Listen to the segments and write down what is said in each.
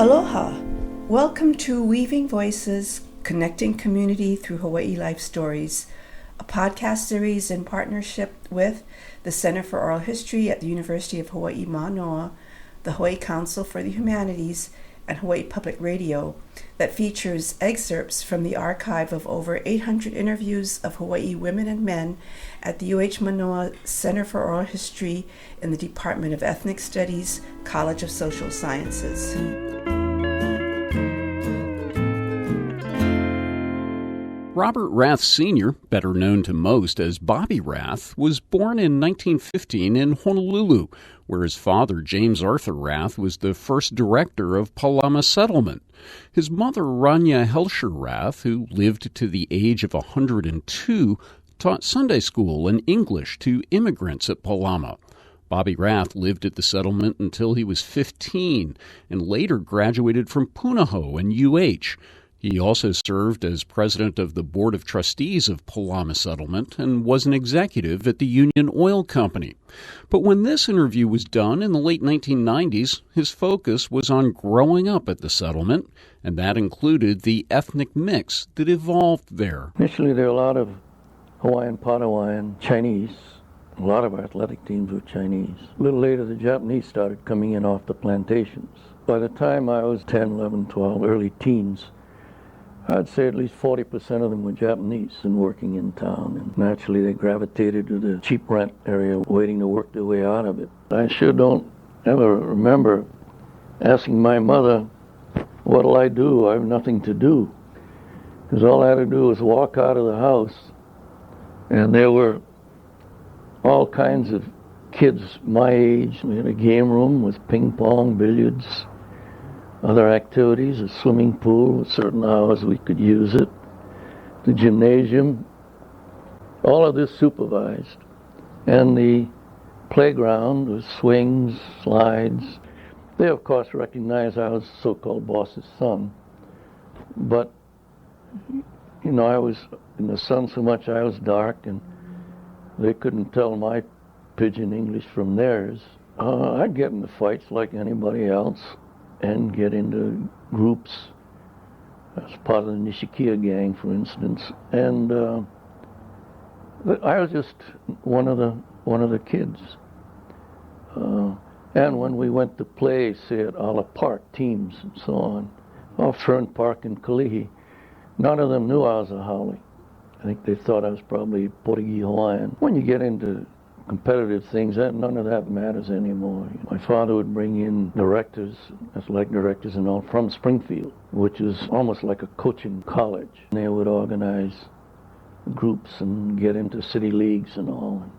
Aloha! Welcome to Weaving Voices, Connecting Community Through Hawaii Life Stories, a podcast series in partnership with the Center for Oral History at the University of Hawaii Manoa, the Hawaii Council for the Humanities, and Hawaii Public Radio that features excerpts from the archive of over 800 interviews of Hawaii women and men at the UH Manoa Center for Oral History in the Department of Ethnic Studies, College of Social Sciences. Robert Rath Sr., better known to most as Bobby Rath, was born in 1915 in Honolulu, where his father, James Arthur Rath, was the first director of Pālama Settlement. His mother, Rania Helsher Rath, who lived to the age of 102, taught Sunday school and English to immigrants at Pālama. Bobby Rath lived at the settlement until he was 15 and later graduated from Punahou and UH. He also served as president of the Board of Trustees of Pālama Settlement and was an executive at the Union Oil Company. But when this interview was done in the late 1990s, his focus was on growing up at the settlement, and that included the ethnic mix that evolved there. Initially, there were a lot of Hawaiian, Potawatomi, Chinese. A lot of our athletic teams were Chinese. A little later, the Japanese started coming in off the plantations. By the time I was 10, 11, 12, early teens, I'd say at least 40% of them were Japanese and working in town. And naturally, they gravitated to the cheap rent area, waiting to work their way out of it. I sure don't ever remember asking my mother, what'll I do? I have nothing to do. Because all I had to do was walk out of the house, and there were all kinds of kids my age. We had a game room with ping pong, billiards, other activities, a swimming pool, certain hours we could use it, the gymnasium, all of this supervised. And the playground was swings, slides. They, of course, recognized I was so-called boss's son. But, you know, I was in the sun so much I was dark, and they couldn't tell my pidgin English from theirs. I'd get into fights like anybody else and get into groups as part of the Nishikiya gang, for instance. And I was just one of the kids. And when we went to play, say at Ala Park teams and so on, or Fern Park in Kalihi, none of them knew I was a Haole. I think they thought I was probably Portuguese Hawaiian. When you get into competitive things, none of that matters anymore. My father would bring in directors, athletic directors and all, from Springfield, which is almost like a coaching college. They would organize groups and get into city leagues and all. And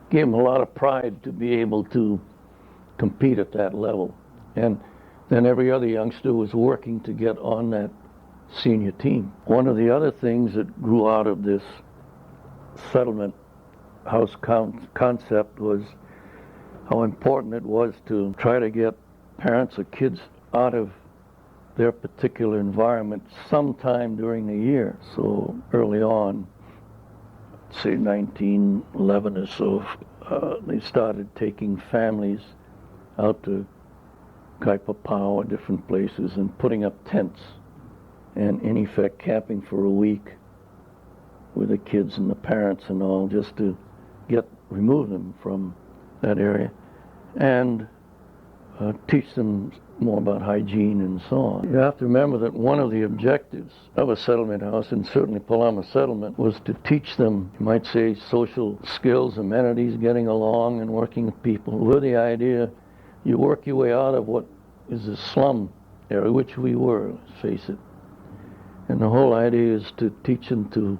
gave them a lot of pride to be able to compete at that level. And then every other youngster was working to get on that senior team. One of the other things that grew out of this settlement house concept was how important it was to try to get parents or kids out of their particular environment sometime during the year. So early on, say 1911 or so, they started taking families out to Kaipapa or different places and putting up tents and in effect camping for a week with the kids and the parents and all, just to remove them from that area and teach them more about hygiene and so on. You have to remember that one of the objectives of a settlement house, and certainly Pālama Settlement, was to teach them, you might say, social skills, amenities, getting along and working with people, with the idea you work your way out of what is a slum area, which we were, let's face it. And the whole idea is to teach them to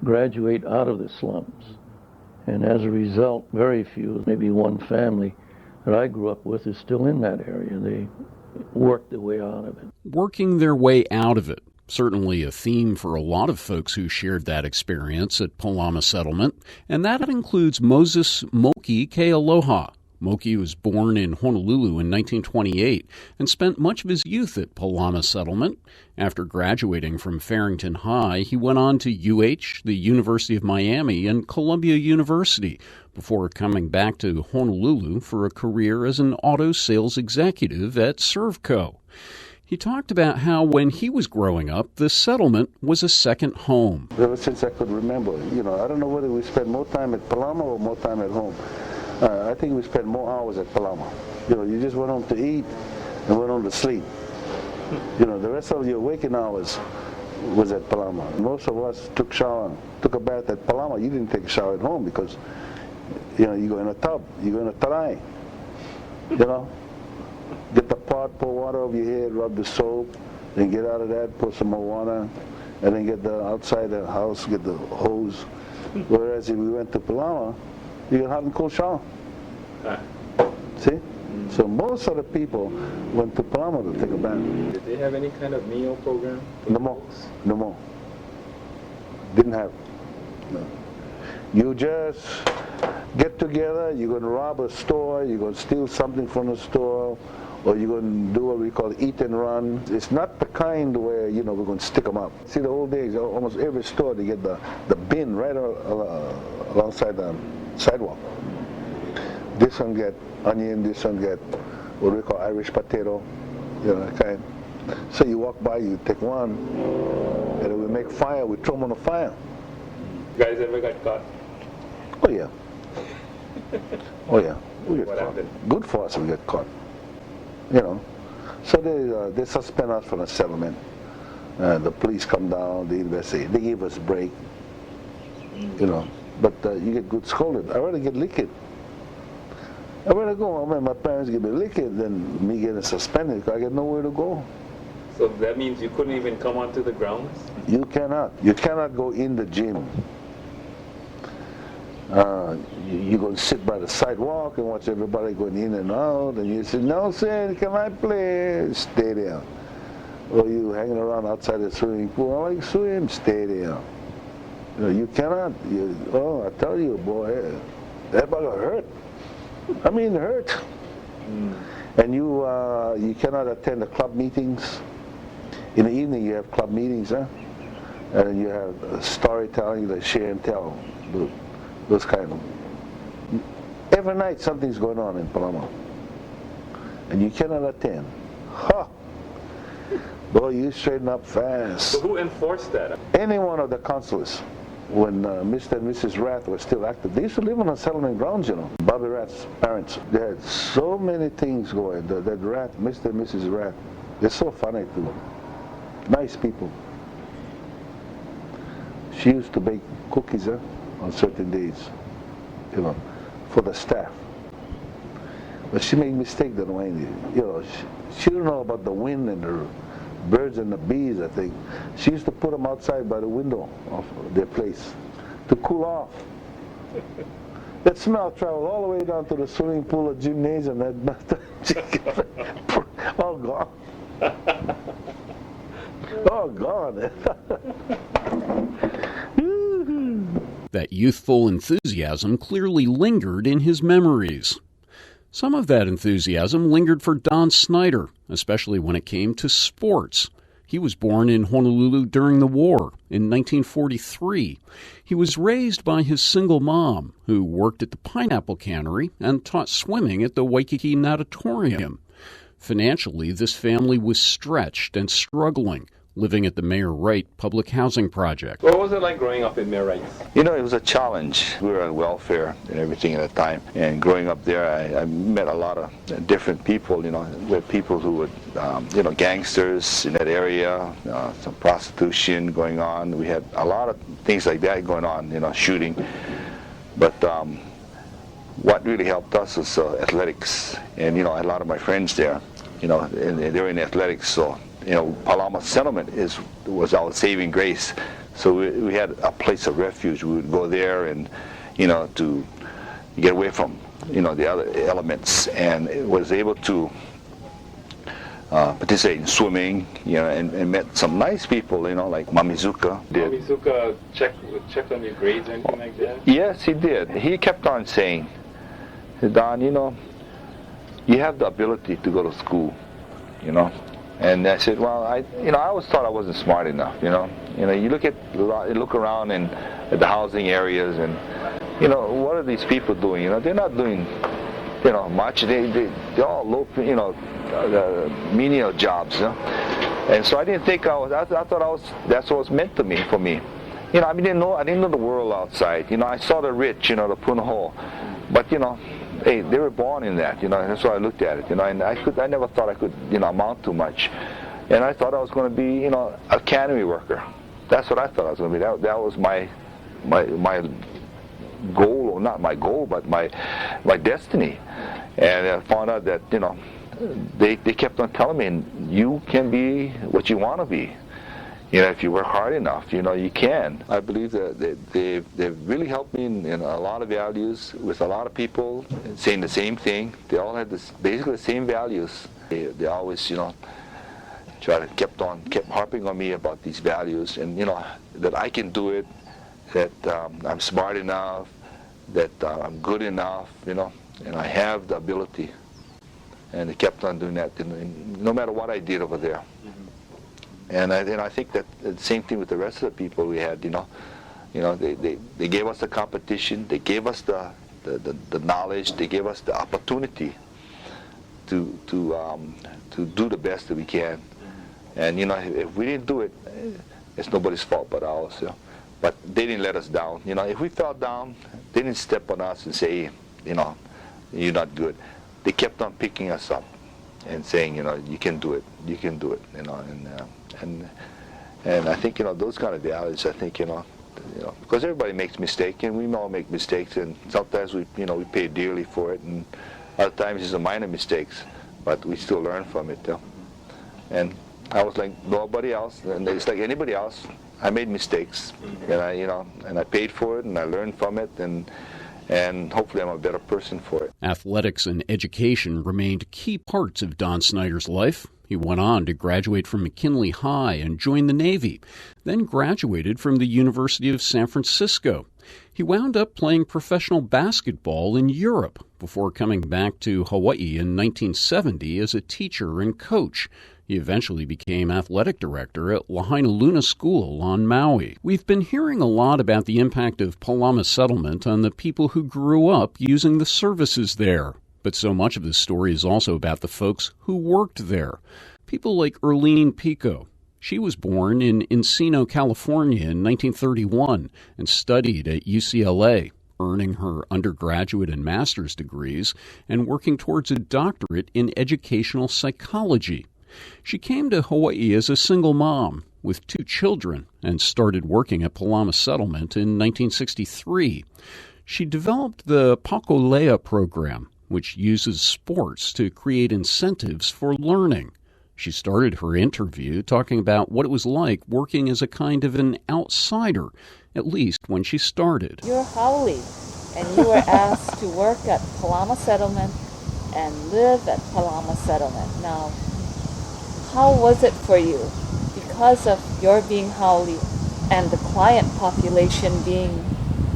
graduate out of the slums. And as a result, very few, maybe one family that I grew up with is still in that area. They worked their way out of it. Working their way out of it. Certainly a theme for a lot of folks who shared that experience at Pālama Settlement. And that includes Moses MOKE KEALOHA. MOKE was born in Honolulu in 1928 and spent much of his youth at Pālama Settlement. After graduating from Farrington High, he went on to UH, the University of Miami, and Columbia University, before coming back to Honolulu for a career as an auto sales executive at Servco. He talked about how when he was growing up, the settlement was a second home. Ever since I could remember, I don't know whether we spent more time at Pālama or more time at home. I think we spent more hours at Pālama. You just went home to eat and went home to sleep. The rest of your waking hours was at Pālama. Most of us took a bath at Pālama. You didn't take a shower at home because, you go in a tub, you go in a tarai, Get the pot, pour water over your head, rub the soap, then get out of that, pour some more water, and then get outside the house, get the hose. Whereas if we went to Pālama, you get hot and cold shower. See? So most of the people went to Pālama to take a bath. Did they have any kind of meal program? No more. Didn't have. No. You just get together, you're going to rob a store, you're going to steal something from the store, or you're going to do what we call eat and run. It's not the kind where, we're going to stick them up. See, the old days, almost every store, they get the bin right alongside the sidewalk. This one get onion, this one get what we call Irish potato, that kind. So you walk by, you take one, and then we make fire, we throw them on the fire. You guys ever got caught? Oh yeah. Oh yeah. We get What caught. happened? Good for us, we get caught. So they suspend us from the settlement. The police come down, they investigate. They give us a break. But you get good scolded. I'd rather get licked. I'd rather go. My parents give me licked than me getting suspended because I get nowhere to go. So that means you couldn't even come onto the grounds? You cannot. You cannot go in the gym. You're going to sit by the sidewalk and watch everybody going in and out, and you say, "No, sir, can I play?" Stay there. Or you hanging around outside the swimming pool. I like swim. Stay there. You cannot. I tell you, boy, that bugger hurt. I mean, hurt. And you cannot attend the club meetings. In the evening, you have club meetings, and then you have storytelling, like share and tell. Those kind of. Every night something's going on in Pālama, and you cannot attend. Boy, you straighten up fast. So who enforced that? Any one of the councilors, when Mr. and Mrs. Rath were still active, they used to live on the settlement grounds, Bobby Rath's parents. They had so many things going. That Rath, Mr. and Mrs. Rath, they're so funny too. Nice people. She used to bake cookies, on certain days, for the staff. But she made mistake that way. She didn't know about the wind and the birds and the bees, I think. She used to put them outside by the window of their place to cool off. That smell traveled all the way down to the swimming pool or gymnasium. All gone. All gone. That youthful enthusiasm clearly lingered in his memories. Some of that enthusiasm lingered for Don Snyder, especially when it came to sports. He was born in Honolulu during the war in 1943. He was raised by his single mom, who worked at the pineapple cannery and taught swimming at the Waikiki Natatorium. Financially, this family was stretched and struggling, living at the Mayor Wright public housing project. What was it like growing up in Mayor Wright's? It was a challenge. We were on welfare and everything at the time. And growing up there, I met a lot of different people, with people who would, gangsters in that area, some prostitution going on. We had a lot of things like that going on, shooting. But what really helped us was athletics. And, I had a lot of my friends there, and they're in athletics, so Pālama Settlement was our saving grace. So we had a place of refuge. We would go there and, to get away from, the other elements, and it was able to participate in swimming, and met some nice people, like Mamizuka. Mamizuka checked on your grades or anything like that? Yes, he did. He kept on saying, "Don, you have the ability to go to school, And I said, well, I always thought I wasn't smart enough, You look around at the housing areas, and, what are these people doing? They're not doing much. They're all low, menial jobs, And so I didn't think I thought that's what was meant for me. I didn't know the world outside. I saw the rich, the punahou, but hey, they were born in that. That's why I looked at it. And I never thought I could, amount to much. And I thought I was going to be, a cannery worker. That's what I thought I was going to be. That was my goal, or not my goal, but my destiny. And I found out that they kept on telling me, you can be what you want to be. If you work hard enough, you can. I believe that they've really helped me in a lot of values with a lot of people saying the same thing. They all had basically the same values. They always, kept harping on me about these values, and that I can do it, that I'm smart enough, that I'm good enough, and I have the ability. And they kept on doing that, no matter what I did over there. And I think that the same thing with the rest of the people we had. They gave us the competition, they gave us the knowledge, they gave us the opportunity to do the best that we can. And if we didn't do it, it's nobody's fault but ours. But they didn't let us down. If we fell down, they didn't step on us and say, you're not good. They kept on picking us up and saying, you can do it, you can do it, and I think, those kind of values, I think, because everybody makes mistakes, and we all make mistakes, and sometimes we pay dearly for it, and other times it's a minor mistakes, but we still learn from it, And I was like nobody else, and it's like anybody else. I made mistakes, and I paid for it, and I learned from it, and hopefully I'm a better person for it. Athletics and education remained key parts of Don Snyder's life. He went on to graduate from McKinley High and join the Navy, then graduated from the University of San Francisco. He wound up playing professional basketball in Europe before coming back to Hawaii in 1970 as a teacher and coach. He eventually became athletic director at Lahaina Luna School on Maui. We've been hearing a lot about the impact of Pālama Settlement on the people who grew up using the services there. But so much of this story is also about the folks who worked there. People like EARLENE PIKO. She was born in Encino, California in 1931 and studied at UCLA, earning her undergraduate and master's degrees and working towards a doctorate in educational psychology. She came to Hawaii as a single mom with 2 children and started working at Pālama Settlement in 1963. She developed the Pakolea program, which uses sports to create incentives for learning. She started her interview talking about what it was like working as a kind of an outsider, at least when she started. You're haole, and you were asked to work at Pālama Settlement and live at Pālama Settlement. Now, how was it for you? Because of your being haole and the client population being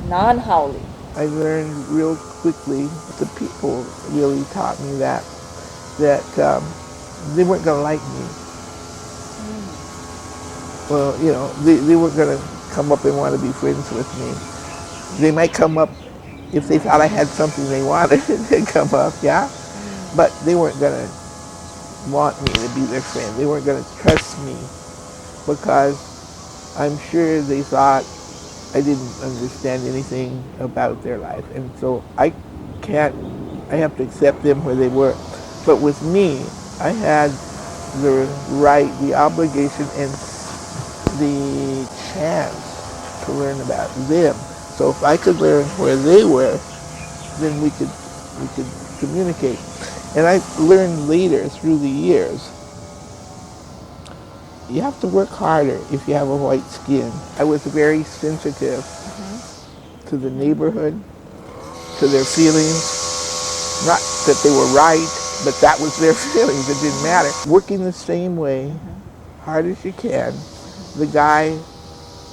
non-haole. I learned real quickly. The people really taught me that they weren't going to like me. Well, they weren't going to come up and want to be friends with me. They might come up if they thought I had something they wanted. They'd come up, yeah? But they weren't going to want me to be their friend. They weren't going to trust me because I'm sure they thought I didn't understand anything about their life. And so I have to accept them where they were. But with me, I had the right, the obligation, and the chance to learn about them. So if I could learn where they were, then we could communicate. And I learned later through the years, you have to work harder if you have a white skin. I was very sensitive to the neighborhood, to their feelings. Not that they were right, but that was their feelings. It didn't matter. Working the same way, hard as you can, the guy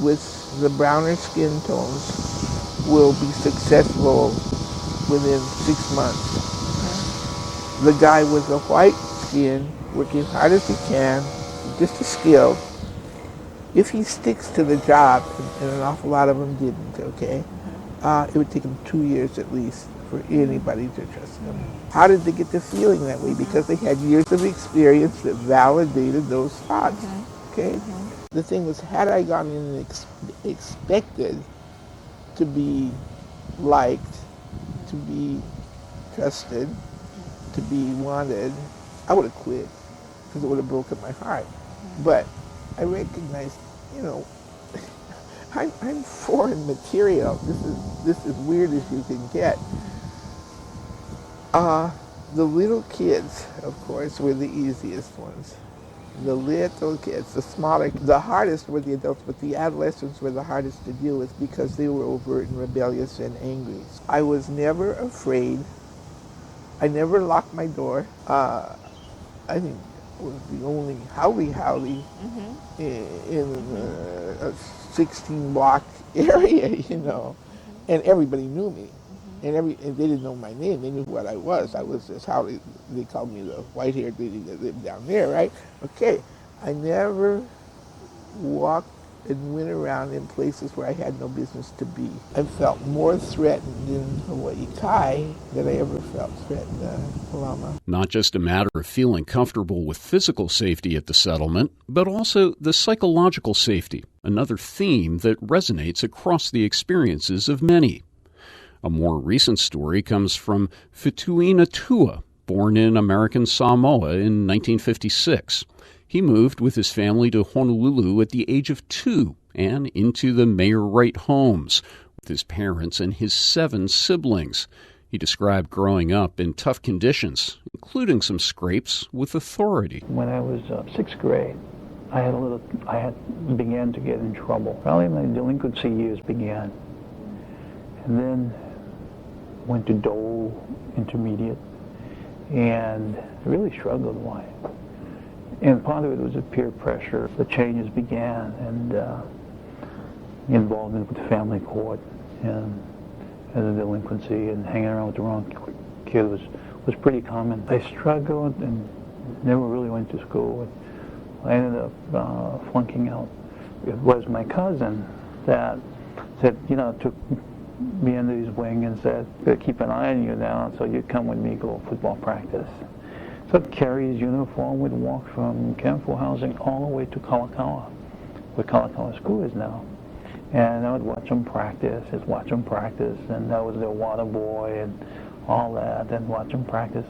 with the browner skin tones will be successful within 6 months. The guy with the white skin, working hard as he can, just a skill, if he sticks to the job, and an awful lot of them didn't, okay, it would take them 2 years at least for anybody to trust them. How did they get the feeling that way? Because they had years of experience that validated those thoughts. Okay? The thing was, had I gone in and expected to be liked, to be trusted, to be wanted, I would have quit because it would have broken my heart. But I recognized, you know, I'm foreign material. This is weird as you can get. The little kids, of course, were the easiest ones. The little kids, the smaller, the hardest were the adults, but the adolescents were the hardest to deal with because they were overt and rebellious and angry. I was never afraid. I never locked my door. I think I was the only howdy in a 16-block area, you know, and everybody knew me. And they didn't know my name. They knew what I was. I was this howdy. They called me the white-haired lady that lived down there, right? Okay. I never walked and went around in places where I had no business to be. I felt more threatened in Hawaii Kai than I ever felt threatened in Pālama. Not just a matter of feeling comfortable with physical safety at the settlement, but also the psychological safety, another theme that resonates across the experiences of many. A more recent story comes from Fituina Tua, born in American Samoa in 1956. He moved with his family to Honolulu at the age of 2 and into the Mayor Wright homes with his parents and his 7 siblings. He described growing up in tough conditions, including some scrapes with authority. When I was 6th grade, I began to get in trouble. Probably my delinquency years began. And then went to Dole Intermediate and really struggled with it. And part of it was the peer pressure. The changes began, and involvement with the family court and as a delinquency and hanging around with the wrong kid was pretty common. I struggled and never really went to school. I ended up flunking out. It was my cousin that said, you know, took me under his wing and said, keep an eye on you now, so you come with me, go football practice. So I'd carry his uniform, we'd walk from Campo Housing all the way to Kalakaua, where Kalakaua School is now. And I would watch him practice, and I was their water boy and all that, and watch him practice.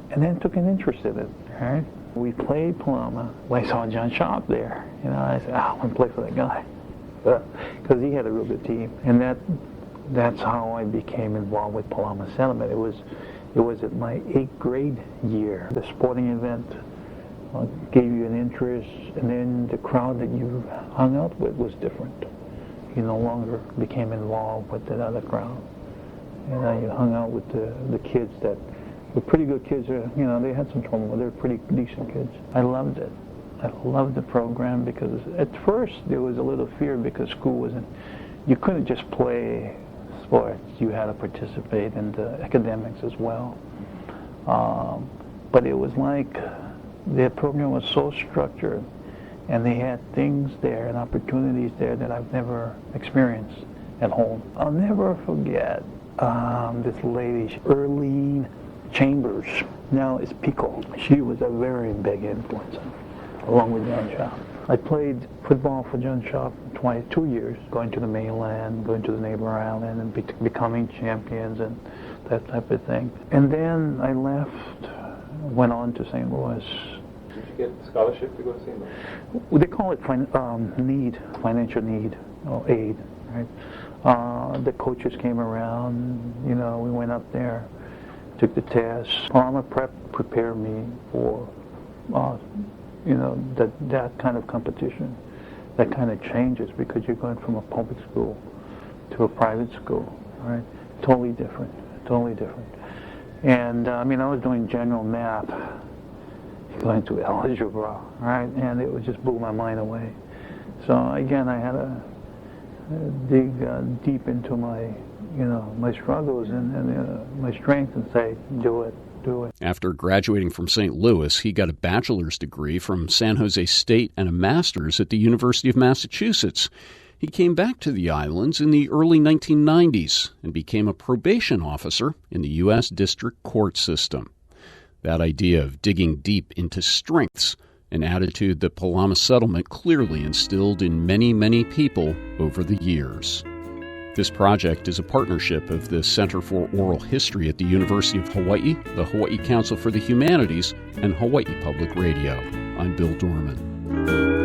And then took an interest in it, right? We played Pālama. I saw John Sharp there, you know, I said, I want to play for that guy. Because he had a real good team, and that's how I became involved with Pālama Settlement. It was at my 8th grade year. The sporting event gave you an interest, and then the crowd that you hung out with was different. You no longer became involved with that other crowd. You hung out with the kids that were pretty good kids. You know, they had some trouble, but they were pretty decent kids. I loved it. I loved the program because at first there was a little fear because school wasn't, you couldn't just play sports, you had to participate in the academics as well. But it was like their program was so structured and they had things there and opportunities there that I've never experienced at home. I'll never forget this lady, Earlene Chambers, now is PIKO. She was a very big influence, along with John Sharp. I played football for John Sharp 22 years, going to the mainland, going to the neighbor island, and becoming champions and that type of thing. And then I left, went on to St. Louis. Did you get a scholarship to go to St. Louis? They call it financial need, or aid, right? The coaches came around, you know, we went up there, took the test. Pālama Prep prepared me for you know, that kind of competition, that kind of changes because you're going from a public school to a private school, right? Totally different. And I mean, I was doing general math, going to algebra, right? And it would just blew my mind away. So again, I had to dig deep into my, you know, my struggles and my strength and say, do it. After graduating from St. Louis, he got a bachelor's degree from San Jose State and a master's at the University of Massachusetts. He came back to the islands in the early 1990s and became a probation officer in the U.S. District Court system. That idea of digging deep into strengths, an attitude that Pālama Settlement clearly instilled in many, many people over the years. This project is a partnership of the Center for Oral History at the University of Hawaii, the Hawaii Council for the Humanities, and Hawaii Public Radio. I'm Bill Dorman.